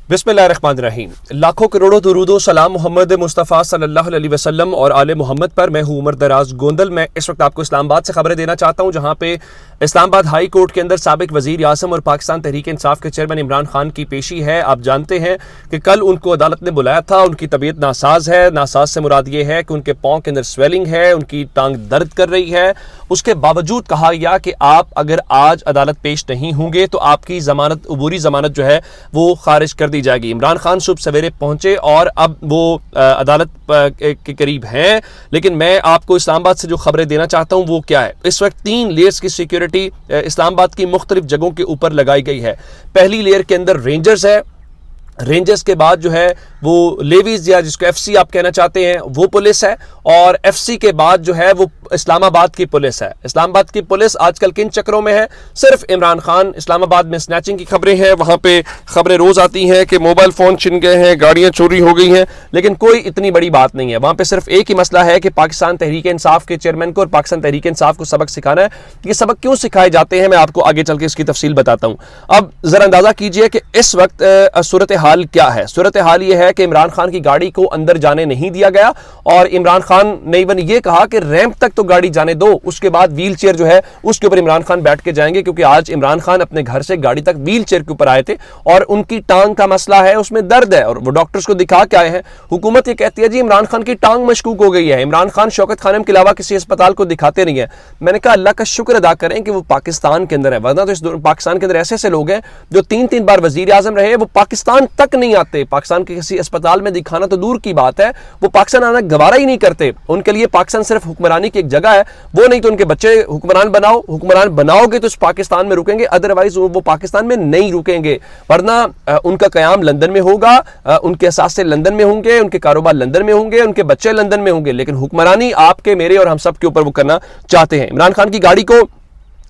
बिस्मिल्लाहिर्रहमानिर्रहीम। लाखों करोड़ों दुरूदो सलाम मोहम्मद मुस्तफ़ा सल्लल्लाहु अलैहि वसल्लम और आले मोहम्मद पर। मैं हूँ उमर दराज गोंदल। मैं इस वक्त आपको इस्लामाबाद से खबरें देना चाहता हूँ, जहाँ पे इस्लामाबाद हाई कोर्ट के अंदर साबिक वज़ीर आज़म और पाकिस्तान तहरीक इंसाफ के चेयरमैन इमरान खान की पेशी है। आप जानते हैं कि कल उनको अदालत ने बुलाया था। उनकी तबीयत नासाज है। नासाज से मुराद ये है कि उनके पाँव के अंदर स्वेलिंग है, उनकी टांग दर्द कर रही है। उसके बावजूद कहा गया कि आप अगर आज अदालत पेश नहीं होंगे तो आपकी ज़मानत, अबूरी ज़मानत जो है वो खारिज कर दी जाएगी। इमरान खान सुबह सवेरे पहुंचे और अब वो अदालत के करीब हैं, लेकिन मैं आपको इस्लामाबाद से जो खबरें देना चाहता हूं वो क्या है। इस वक्त 3 लेयर्स की सिक्योरिटी इस्लामाबाद की मुख्तलिफ जगहों के ऊपर लगाई गई है। पहली लेयर के अंदर रेंजर्स है, रेंजर्स के बाद जो है वो लेवीज या जिसको एफसी आप कहना चाहते हैं वो पुलिस है, और एफसी के बाद जो है वो इस्लामाबाद की पुलिस है। इस्लामाबाद की पुलिस आजकल किन चक्रों में है? सिर्फ इमरान खान, इस्लामाबाद में स्नैचिंग की खबरें हैं, वहाँ पे खबरें रोज़ आती हैं कि मोबाइल फ़ोन छिन गए हैं, गाड़ियाँ चोरी हो गई हैं, लेकिन कोई इतनी बड़ी बात नहीं है। वहाँ पे सिर्फ एक ही मसला है कि पाकिस्तान तहरीक इंसाफ के चेयरमैन को और पाकिस्तान तहरीक इंसाफ को सबक सिखाना है। ये सबक क्यों सिखाए जाते हैं मैं आपको आगे चल के इसकी तफसील बताता हूँ। अब ज़रा अंदाज़ा कीजिए कि इस वक्त सूरत हाल क्या है। सूरत हाल ये है कि इमरान खान की गाड़ी को अंदर जाने नहीं दिया गया, और इमरान खान ने इवन ये कहा कि रैंप तक तो गाड़ी जाने दो, उसके बाद व्हील चेयर जो है उसके ऊपर इमरान खान बैठ के जाएंगे, क्योंकि आज इमरान खान अपने घर से गाड़ी तक व्हील चेयर के ऊपर आए थे और उनकी टांग का मसला है, उसमें दर्द है और वो डॉक्टर्स को दिखा के आए हैं। हुकूमत ये कहती है जी इमरान खान की टांग मशकूक हो गई है, इमरान खान शौकत खानम के अलावा किसी अस्पताल को दिखाते नहीं है। मैंने कहा अल्लाह का शुक्र अदा करें कि वो पाकिस्तान के अंदर है, वरना तो इस पाकिस्तान के अंदर ऐसे ऐसे लोग हैं जो 3-3 बार वजीर आजम रहे, वो पाकिस्तान तक नहीं आते। पाकिस्तान के किसी अस्पताल में दिखाना तो दूर की बात है, वो पाकिस्तान आना गवारा ही नहीं करते। उनके लिए पाकिस्तान सिर्फ हुक्मरानी की एक जगह है, वो नहीं तो उनके बच्चे हुक्मरान बनाओ, हुक्मरान बनाओगे तो इस पाकिस्तान में रुकेंगे, अदरवाइज वो पाकिस्तान में नहीं रुकेंगे। वरना उनका कयाम लंदन में होगा, उनके असासे लंदन में होंगे, उनके कारोबार लंदन में होंगे, उनके बच्चे लंदन में होंगे, लेकिन हुक्मरानी आपके, मेरे और हम सब के ऊपर वो करना चाहते हैं। इमरान खान की गाड़ी को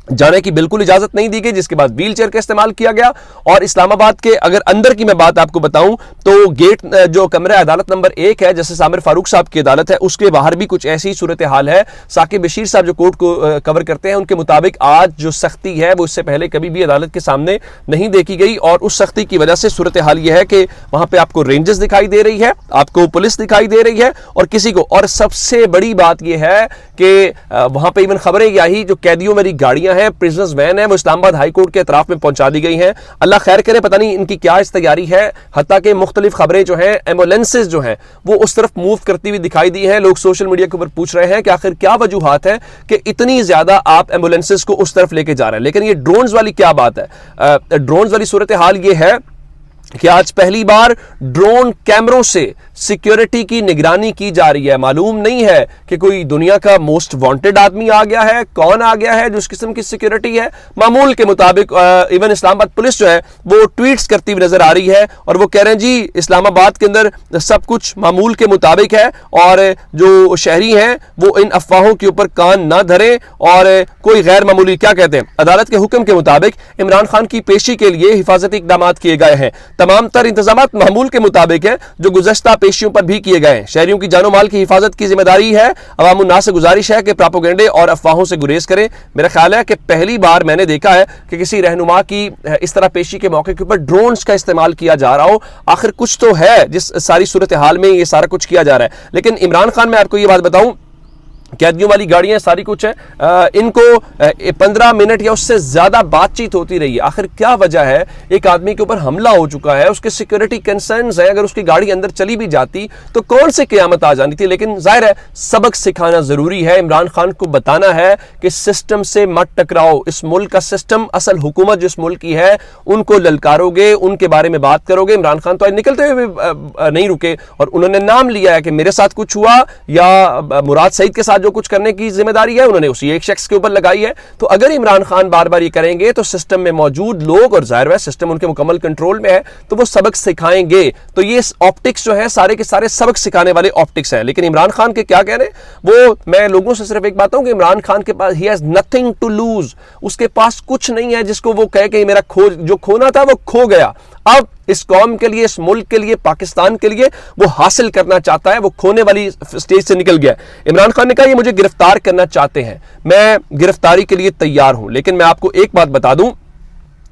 जाने की बिल्कुल इजाजत नहीं दी गई, जिसके बाद व्हील चेयर का इस्तेमाल किया गया। और इस्लामाबाद के अगर अंदर की मैं बात आपको बताऊं तो गेट जो कमरा अदालत नंबर 1 है, जैसे सामिर फारूक साहब की अदालत है, उसके बाहर भी कुछ ऐसी सूरत हाल है। साकिब बशीर साहब जो कोर्ट को कवर करते हैं, उनके मुताबिक आज जो सख्ती है वो इससे पहले कभी भी अदालत के सामने नहीं देखी गई, और उस सख्ती की वजह से सूरत हाल यह है कि वहां पर आपको रेंजर्स दिखाई दे रही है, आपको पुलिस दिखाई दे रही है, और किसी को, और सबसे बड़ी बात यह है कि वहां पर इवन खबरें यही जो कैदियों वाली गाड़ियां है, प्रिजनर्स वैन है, वो इस्लामाबाद हाई कोर्ट के अतराफ में पहुंचा दी गई हैं। अल्लाह खैर करे, पता नहीं इनकी क्या इस तैयारी है। हत्ता के मुख्तलिफ खबरें जो हैं, एम्बुलेंसेज जो हैं वो उस तरफ मूव करती हुई दिखाई दी है। लोग सोशल मीडिया के ऊपर पूछ रहे हैं कि आखिर क्या वजूहात है कि इतनी ज्यादा आप एम्बुलेंसेज को उस तरफ लेके जा रहे हैं। लेकिन ये ड्रोन्स वाली क्या बात है? ड्रोन्स वाली सूरत हाल ये है कि आज पहली बार ड्रोन कैमरों से सिक्योरिटी की निगरानी की जा रही है। मालूम नहीं है कि कोई दुनिया का मोस्ट वांटेड आदमी आ गया है, कौन आ गया है जो इस किस्म की सिक्योरिटी है। मामूल के मुताबिक इवन इस्लामाबाद पुलिस जो है वो ट्वीट्स करती हुई नजर आ रही है, और वो कह रहे हैं जी इस्लामाबाद के अंदर सब कुछ मामूल के मुताबिक है, और जो शहरी हैं वो इन अफवाहों के ऊपर कान ना धरें और कोई गैर मामूली, क्या कहते हैं, अदालत के हुक्म के मुताबिक इमरान खान की पेशी के लिए हिफाजती इकदाम किए गए हैं। तमाम तर इंतजामात मामूल के मुताबिक है जो गुज़श्ता पेशियों पर भी किए गए हैं। शहरियों की जानो माल की हिफाजत की जिम्मेदारी है। अवाम उन्नास से गुजारिश है कि प्रोपेगेंडे और अफवाहों से गुरेज करें। मेरा ख्याल है कि पहली बार मैंने देखा है कि किसी रहनुमा की इस तरह पेशी के मौके के ऊपर ड्रोन्स का इस्तेमाल किया जा रहा हो। आखिर कुछ तो है जिस सारी सूरत हाल में ये सारा कुछ किया जा रहा है। लेकिन इमरान खान, मैं आपको ये बात बताऊं, कैदियों वाली गाड़ियां सारी कुछ है, इनको 15 मिनट या उससे ज्यादा बातचीत होती रही है। आखिर क्या वजह है? एक आदमी के ऊपर हमला हो चुका है, उसके सिक्योरिटी कंसर्न्स है, अगर उसकी गाड़ी अंदर चली भी जाती तो कौन से क़यामत आ जानी थी। लेकिन जाहिर है सबक सिखाना जरूरी है। इमरान खान को बताना है कि सिस्टम से मत टकराओ। इस मुल्क का सिस्टम, असल हुकूमत जिस मुल्क की है, उनको ललकारोगे, उनके बारे में बात करोगे। इमरान खान तो आज निकलते हुए नहीं रुके, और उन्होंने नाम लिया है कि मेरे साथ कुछ हुआ या मुराद सईद के साथ जो कुछ करने की जिम्मेदारी है उन्होंने उसी एक शख्स के ऊपर लगाई है। तो अगर इमरान खान बार बार ये करेंगे तो सिस्टम में मौजूद लोग, और जाहिर है सिस्टम उनके मुकम्मल कंट्रोल में है, तो वो सबक सिखाएंगे। तो ये ऑप्टिक्स जो है सारे के सारे सबक सिखाने वाले ऑप्टिक्स हैं। लेकिन इमरान खान के क्या कहने, वो मैं लोगों से सिर्फ एक बात हूं कि इमरान खान के पास ही हैज नथिंग टू लूज, उसके पास कुछ नहीं है जिसको वो कहे कि मेरा जो खोना था वो खो गया। अब इस कौम के लिए, इस मुल्क के लिए, पाकिस्तान के लिए वो हासिल करना चाहता है, वो खोने वाली स्टेज से निकल गया। इमरान खान ने कहा ये मुझे गिरफ्तार करना चाहते हैं, मैं गिरफ्तारी के लिए तैयार हूं। लेकिन मैं आपको एक बात बता दूं,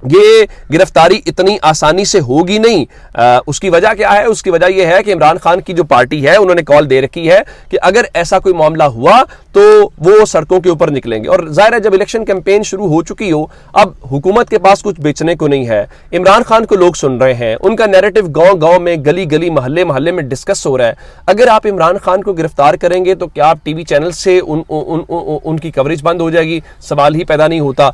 یہ گرفتاری اتنی آسانی سے ہوگی نہیں. اس کی وجہ کیا ہے؟ اس کی وجہ یہ ہے کہ عمران خان کی جو پارٹی ہے انہوں نے کال دے رکھی ہے کہ اگر ایسا کوئی معاملہ ہوا تو وہ سڑکوں کے اوپر نکلیں گے. اور ظاہر ہے جب الیکشن کیمپین شروع ہو چکی ہو، اب حکومت کے پاس کچھ بیچنے کو نہیں ہے. عمران خان کو لوگ سن رہے ہیں، ان کا نیریٹو گاؤں گاؤں میں، گلی گلی، محلے محلے میں ڈسکس ہو رہا ہے. اگر آپ عمران خان کو گرفتار کریں گے تو کیا آپ ٹی وی چینل سے ان کی کوریج بند ہو جائے گی؟ سوال ہی پیدا نہیں ہوتا.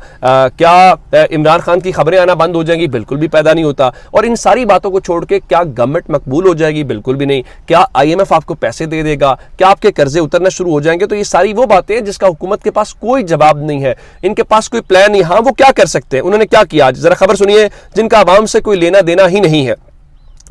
کیا عمران خان کی خبریں آنا بند ہو جائیں گی؟ بالکل بھی پیدا نہیں ہوتا. اور ان ساری باتوں کو چھوڑ کے کیا گورنمنٹ مقبول ہو جائے گی؟ بالکل بھی نہیں. کیا آئی ایم ایف آپ کو پیسے دے دے گا؟ کیا آپ کے قرضے اترنا شروع ہو جائیں گے؟ تو یہ ساری وہ باتیں ہیں جس کا حکومت کے پاس کوئی جواب نہیں ہے، ان کے پاس کوئی پلان نہیں. ہاں وہ کیا کر سکتے ہیں؟ انہوں نے کیا کیا؟ ذرا خبر سنیے جن کا عوام سے کوئی لینا دینا ہی نہیں ہے.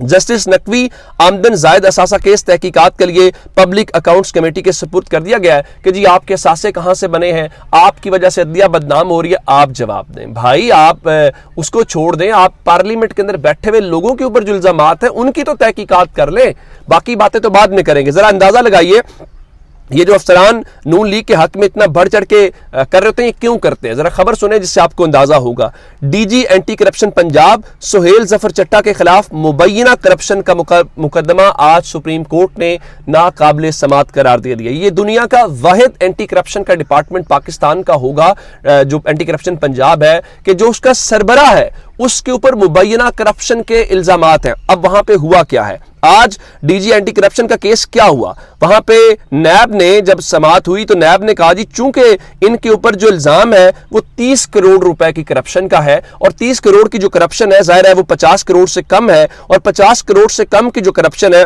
جسٹس نقوی آمدن زائد اثاثہ کیس تحقیقات کے لیے پبلک اکاؤنٹس کمیٹی کے سپرد کر دیا گیا ہے کہ جی آپ کے اثاثے کہاں سے بنے ہیں، آپ کی وجہ سے عدلیہ بدنام ہو رہی ہے، آپ جواب دیں. بھائی آپ اس کو چھوڑ دیں، آپ پارلیمنٹ کے اندر بیٹھے ہوئے لوگوں کے اوپر جو الزامات ہیں ان کی تو تحقیقات کر لیں، باقی باتیں تو بعد میں کریں گے. ذرا اندازہ لگائیے یہ جو افسران نون لیگ کے حق میں اتنا بڑھ چڑھ کے کر رہے ہوتے ہیں، یہ کیوں کرتے ہیں؟ ذرا خبر سنیں جس سے آپ کو اندازہ ہوگا. D G anti corruption Punjab Sohail Zafar Chatha کے خلاف مبینہ کرپشن کا مقدمہ آج سپریم کورٹ نے ناقابل سماعت قرار دے دیا. یہ دنیا کا واحد اینٹی کرپشن کا ڈپارٹمنٹ پاکستان کا ہوگا جو اینٹی کرپشن پنجاب ہے، کہ جو اس کا سربراہ ہے اس کے اوپر مبینہ کرپشن کے الزامات ہیں. اب وہاں پہ ہوا کیا ہے؟ آج ڈی جی اینٹی کرپشن کا کیس کیا ہوا؟ وہاں پہ نیب نے جب سماعت ہوئی تو نیب نے کہا جی چونکہ ان کے اوپر جو الزام ہے وہ 30 کروڑ روپے کی کرپشن کا ہے، اور 30 کروڑ کی جو کرپشن ہے ظاہر ہے وہ 50 کروڑ سے کم ہے، اور 50 کروڑ سے کم کی جو کرپشن ہے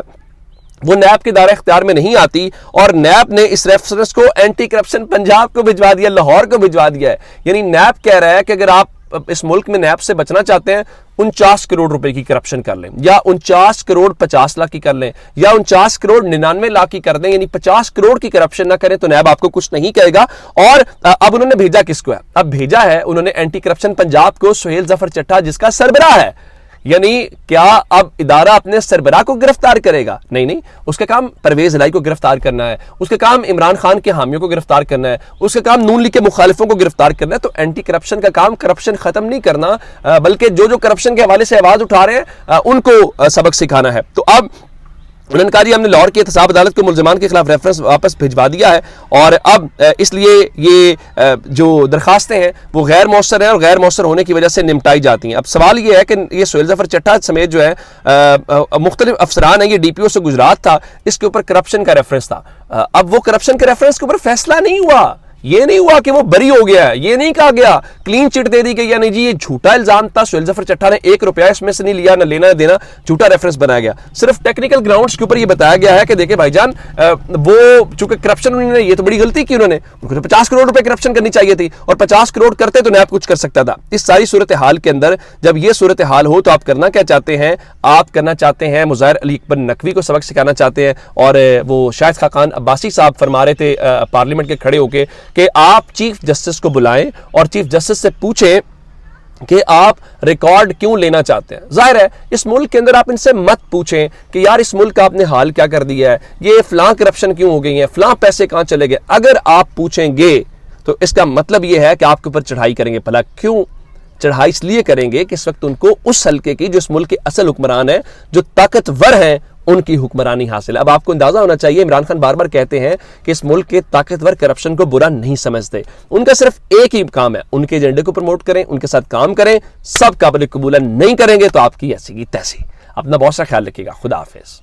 وہ نیب کے دائرہ اختیار میں نہیں آتی. اور نیب نے اس ریفرنس کو اینٹی کرپشن پنجاب کو بھجوا دیا، لاہور کو بھجوا دیا ہے. یعنی نیب کہہ رہا ہے کہ اگر آپ اس ملک میں نیب سے بچنا چاہتے ہیں 49 کروڑ روپے کی کرپشن کر لیں، یا 49 کروڑ 50 لاکھ کی کر لیں، یا 49 کروڑ 99 لاکھ کی کر دیں، یعنی 50 کروڑ کی کرپشن نہ کریں تو نیب آپ کو کچھ نہیں کہے گا. اور اب انہوں نے بھیجا کس کو ہے؟ اب بھیجا ہے انہوں نے اینٹی کرپشن پنجاب کو سہیل ظفر چٹھا جس کا سربراہ ہے. یعنی کیا اب ادارہ اپنے سربراہ کو گرفتار کرے گا؟ نہیں، اس کا کام پرویز الہی کو گرفتار کرنا ہے، اس کا کام عمران خان کے حامیوں کو گرفتار کرنا ہے، اس کا کام نون لیگ کے مخالفوں کو گرفتار کرنا ہے. تو اینٹی کرپشن کا کام کرپشن ختم نہیں کرنا، بلکہ جو کرپشن کے حوالے سے آواز اٹھا رہے ہیں ان کو سبق سکھانا ہے. تو اب انہوں نے کہا جی ہم نے لاہور کی احتساب عدالت کو ملزمان کے خلاف ریفرنس واپس بھجوا دیا ہے، اور اب اس لیے یہ جو درخواستیں ہیں وہ غیر مؤثر ہیں، اور غیر مؤثر ہونے کی وجہ سے نمٹائی جاتی ہیں. اب سوال یہ ہے کہ یہ سہیل ظفر چٹھا سمیت جو ہے مختلف افسران ہیں، یہ ڈی پی او سے گجرات تھا، اس کے اوپر کرپشن کا ریفرنس تھا. اب وہ کرپشن کے ریفرنس کے اوپر فیصلہ نہیں ہوا، یہ نہیں ہوا کہ وہ بری ہو گیا ہے، یہ نہیں کہا گیا کلین چٹ دے دی گئی، یا نہیں جی یہ جھوٹا الزام تھا، سہیل ظفر چٹھا نے 1 روپیہ اس میں سے نہیں لیا، نہ لینا نہ دینا، جھوٹا ریفرنس بنایا گیا. صرف ٹیکنیکل گراؤنڈز کے اوپر یہ بتایا گیا ہے کہ دیکھیں بھائی جان وہ چونکہ کرپشن انہوں نے یہ تو بڑی غلطی کی، ان کو 50 کروڑ روپے کرپشن کرنی چاہیے تھی، اور 50 کروڑ کرتے تو نیب کچھ کر سکتا تھا. اس ساری صورتحال کے اندر جب یہ صورتحال ہو تو آپ کرنا کیا چاہتے ہیں؟ آپ کرنا چاہتے ہیں مظاہر علی اکبر نقوی کو سبق سکھانا چاہتے ہیں. اور وہ شاہد خاقان عباسی صاحب فرما رہے تھے پارلیمنٹ کے کھڑے ہو کے کہ آپ چیف جسٹس کو بلائیں اور چیف جسٹس سے پوچھیں کہ آپ ریکارڈ کیوں لینا چاہتے ہیں. ظاہر ہے اس ملک کے اندر آپ ان سے مت پوچھیں کہ یار اس ملک کا آپ نے حال کیا کر دیا ہے، یہ فلاں کرپشن کیوں ہو گئی ہے، فلاں پیسے کہاں چلے گئے. اگر آپ پوچھیں گے تو اس کا مطلب یہ ہے کہ آپ کے اوپر چڑھائی کریں گے. بھلا کیوں چڑھائی؟ اس لیے کریں گے کہ اس وقت ان کو اس حلقے کی جو اس ملک کے اصل حکمران ہیں، جو طاقتور ہیں، ان کی حکمرانی حاصل ہے. اب آپ کو اندازہ ہونا چاہیے عمران خان بار بار کہتے ہیں کہ اس ملک کے طاقتور کرپشن کو برا نہیں سمجھتے. ان کا صرف ایک ہی کام ہے، ان کے ایجنڈے کو پروموٹ کریں، ان کے ساتھ کام کریں. سب قابل قبول نہیں کریں گے تو آپ کی ایسی کی تیسی. اپنا بہت سا خیال رکھیے گا. خدا حافظ.